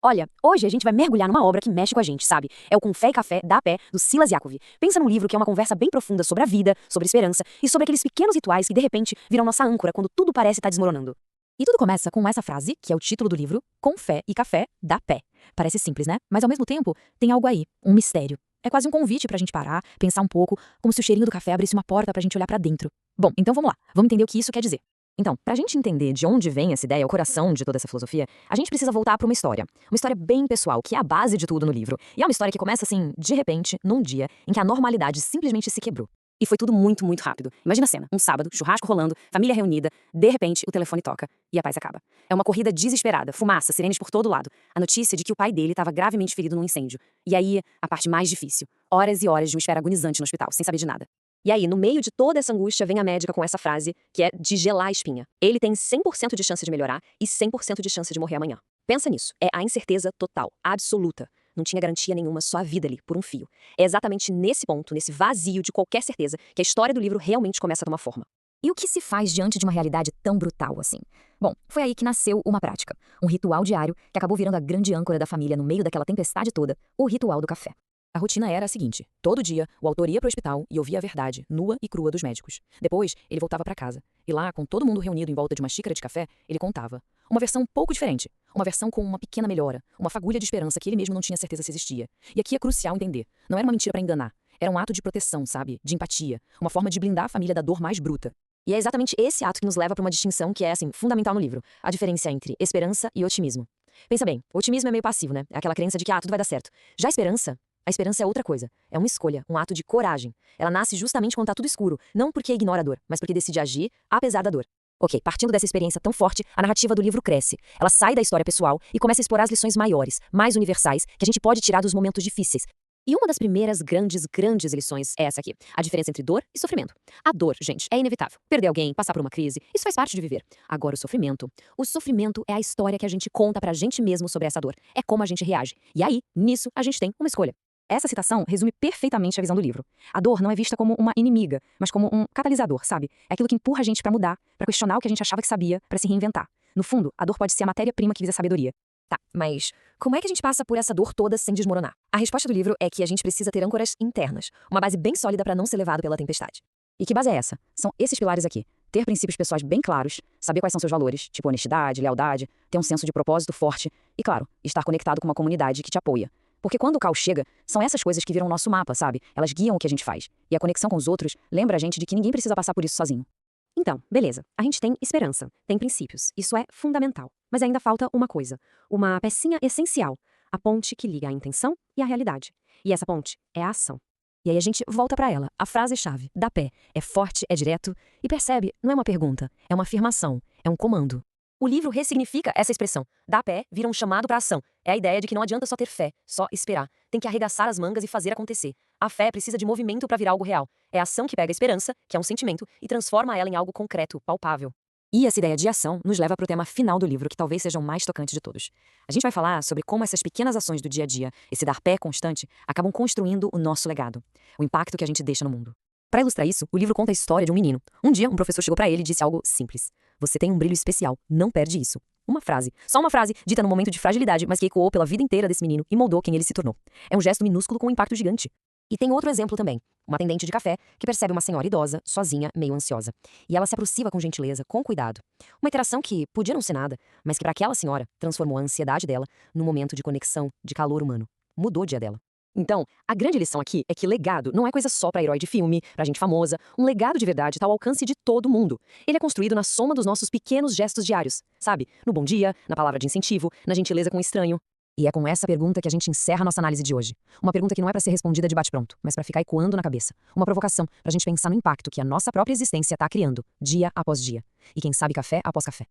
Olha, hoje a gente vai mergulhar numa obra que mexe com a gente, sabe? É o Com Fé e Café, da Pé, do Silas Yacovi. Pensa num livro que é uma conversa bem profunda sobre a vida, sobre esperança e sobre aqueles pequenos rituais que de repente viram nossa âncora quando tudo parece estar desmoronando. E tudo começa com essa frase, que é o título do livro, Com Fé e Café, dá pé. Parece simples, né? Mas ao mesmo tempo, tem algo aí, um mistério. É quase um convite pra gente parar, pensar um pouco, como se o cheirinho do café abrisse uma porta pra gente olhar pra dentro. Bom, então vamos lá, vamos entender o que isso quer dizer. Então, pra gente entender de onde vem essa ideia, o coração de toda essa filosofia, a gente precisa voltar pra uma história. Uma história bem pessoal, que é a base de tudo no livro. E é uma história que começa assim, de repente, num dia em que a normalidade simplesmente se quebrou. E foi tudo muito, muito rápido. Imagina a cena, um sábado, churrasco rolando, família reunida, de repente o telefone toca e a paz acaba. É uma corrida desesperada, fumaça, sirenes por todo lado. A notícia de que o pai dele estava gravemente ferido num incêndio. E aí, a parte mais difícil. Horas e horas de uma espera agonizante no hospital, sem saber de nada. E aí, no meio de toda essa angústia, vem a médica com essa frase, que é de gelar a espinha. Ele tem 100% de chance de melhorar e 100% de chance de morrer amanhã. Pensa nisso. É a incerteza total, absoluta. Não tinha garantia nenhuma, só a vida ali, por um fio. É exatamente nesse ponto, nesse vazio de qualquer certeza, que a história do livro realmente começa a tomar forma. E o que se faz diante de uma realidade tão brutal assim? Bom, foi aí que nasceu uma prática, um ritual diário que acabou virando a grande âncora da família no meio daquela tempestade toda, o ritual do café. A rotina era a seguinte: todo dia, o autor ia pro hospital e ouvia a verdade, nua e crua dos médicos. Depois, ele voltava para casa. E lá, com todo mundo reunido em volta de uma xícara de café, ele contava. Uma versão um pouco diferente. Uma versão com uma pequena melhora. Uma fagulha de esperança que ele mesmo não tinha certeza se existia. E aqui é crucial entender. Não era uma mentira para enganar. Era um ato de proteção, sabe? De empatia. Uma forma de blindar a família da dor mais bruta. E é exatamente esse ato que nos leva para uma distinção que é, assim, fundamental no livro. A diferença entre esperança e otimismo. Pensa bem, o otimismo é meio passivo, né? É aquela crença de que, tudo vai dar certo. Já a esperança é outra coisa. É uma escolha, um ato de coragem. Ela nasce justamente quando tá tudo escuro, não porque ignora a dor, mas porque decide agir apesar da dor. Ok, partindo dessa experiência tão forte, a narrativa do livro cresce. Ela sai da história pessoal e começa a explorar as lições maiores, mais universais, que a gente pode tirar dos momentos difíceis. E uma das primeiras grandes lições é essa aqui. A diferença entre dor e sofrimento. A dor, gente, é inevitável. Perder alguém, passar por uma crise, isso faz parte de viver. Agora, o sofrimento é a história que a gente conta pra gente mesmo sobre essa dor. É como a gente reage. E aí, nisso, a gente tem uma escolha. Essa citação resume perfeitamente a visão do livro. A dor não é vista como uma inimiga, mas como um catalisador, sabe? É aquilo que empurra a gente pra mudar, pra questionar o que a gente achava que sabia, pra se reinventar. No fundo, a dor pode ser a matéria-prima que visa a sabedoria. Tá, mas como é que a gente passa por essa dor toda sem desmoronar? A resposta do livro é que a gente precisa ter âncoras internas, uma base bem sólida pra não ser levado pela tempestade. E que base é essa? São esses pilares aqui. Ter princípios pessoais bem claros, saber quais são seus valores, tipo honestidade, lealdade, ter um senso de propósito forte e, claro, estar conectado com uma comunidade que te apoia. Porque quando o caos chega, são essas coisas que viram o nosso mapa, sabe? Elas guiam o que a gente faz. E a conexão com os outros lembra a gente de que ninguém precisa passar por isso sozinho. Então, beleza. A gente tem esperança, tem princípios. Isso é fundamental. Mas ainda falta uma coisa. Uma pecinha essencial. A ponte que liga a intenção e a realidade. E essa ponte é a ação. E aí a gente volta pra ela. A frase-chave, dá pé. É forte, é direto. E percebe, não é uma pergunta. É uma afirmação. É um comando. O livro ressignifica essa expressão. Dar pé vira um chamado para ação. É a ideia de que não adianta só ter fé, só esperar. Tem que arregaçar as mangas e fazer acontecer. A fé precisa de movimento para virar algo real. É a ação que pega a esperança, que é um sentimento, e transforma ela em algo concreto, palpável. E essa ideia de ação nos leva para o tema final do livro, que talvez seja o mais tocante de todos. A gente vai falar sobre como essas pequenas ações do dia a dia, esse dar pé constante, acabam construindo o nosso legado, o impacto que a gente deixa no mundo. Para ilustrar isso, o livro conta a história de um menino. Um dia, um professor chegou para ele e disse algo simples. Você tem um brilho especial, não perde isso. Uma frase, só uma frase, dita num momento de fragilidade, mas que ecoou pela vida inteira desse menino e moldou quem ele se tornou. É um gesto minúsculo com um impacto gigante. E tem outro exemplo também. Uma atendente de café que percebe uma senhora idosa, sozinha, meio ansiosa. E ela se aproxima com gentileza, com cuidado. Uma interação que podia não ser nada, mas que para aquela senhora transformou a ansiedade dela num momento de conexão, de calor humano. Mudou o dia dela. Então, a grande lição aqui é que legado não é coisa só pra herói de filme, pra gente famosa. Um legado de verdade tá ao alcance de todo mundo. Ele é construído na soma dos nossos pequenos gestos diários, sabe? No bom dia, na palavra de incentivo, na gentileza com o estranho. E é com essa pergunta que a gente encerra a nossa análise de hoje. Uma pergunta que não é pra ser respondida de bate-pronto, mas pra ficar ecoando na cabeça. Uma provocação pra gente pensar no impacto que a nossa própria existência tá criando, dia após dia. E quem sabe café após café.